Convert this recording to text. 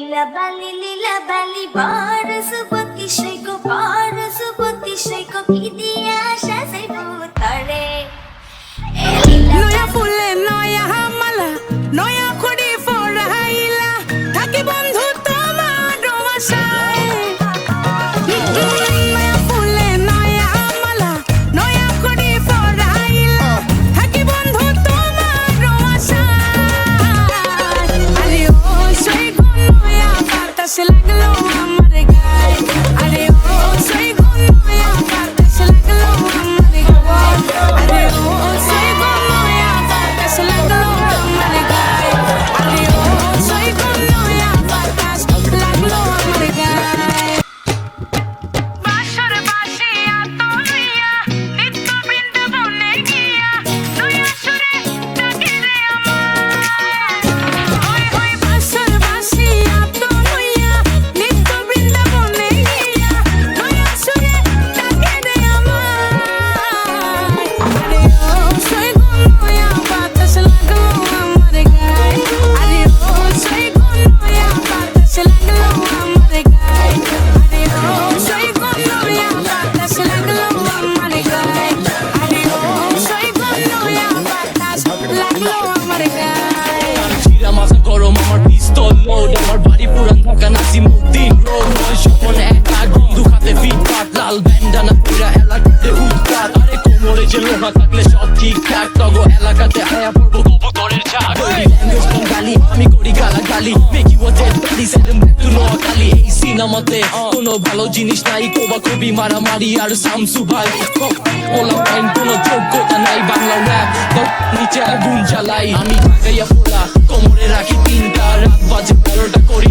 লীলা বালি বারসপতি সৈকো বারসপতি সৈকো কি দিয়া সাজাইব তারে নয়া ফুলে নয়া মালা নয়া খড়ি ফরাইলা থাকি বন্ধু তোমার আশায় নয়া ফুলে নয়া মালা নয়া খড়ি ফরাইলা থাকি বন্ধু তোমার আশায় আরে ও সেই নয়া বাতাস লাগলো আমার গায়ে আরে ও সেই নয়া বাতাস লাগলো আমার গায়ে আরে ও সেই নয়া বাতাস লাগলো আমার গায়ে আরে ও সেই নয়া বাতাস লাগলো আমার গায়ে বাঁশর বাঁশিয়া তোলিয়া নিত্য বৃন্দাবনে গিয়া নয়া সুরে ডাকে রে আমায় ওই ওই বাঁশর বাঁশিয়া তোলিয়া নিত্য বৃন্দাবনে গিয়া নয়া সুরে ডাকে রে আমায় আরে ও সেই নয়া বাতাস লাগলো আমার গায়ে আরে ও সেই নয়া বাতাস লাগলো আমার গায়ে আরে ও সেই নয়া বাতাস লাগলো আমার গায়ে আরে ও সেই নয়া বাতাস লাগলো আমার গায়ে চিরা মাথা গরম আমার পিস্তল লোড আমার বাড়ি পুরান ঢাকা নাসিমউদ্দিন রোড নয় স্বপনে একা বন্ধু খাতে ফিট পাট লাল ব্যান্ডানা পুরা এলাকাতে উৎপাত আরে কোমরে যে লোহা থাকলে সব ঠিকঠাক তগো এলাকাতে আয়া পড়বো কবুতরের ঝাঁক ল্যাঙ্গুয়েজ বাঙালি আমি করি গালাগালি মেকি ওয়াতে বালি সেরম একটু নোয়াখালী এই সিনেমাতে কোনো ভালো জিনিস নাই কোবা কবি মারামারি আর শামসু ভাই ওলা পাইন কোনো যোগ্যতা নাই বাংলা র‍্যাপ নিচে আগুন জ্বালাই আমি ঢাকাইয়া পোলা কোমরে রাখি তিনটা রাত বাজে 12টা করি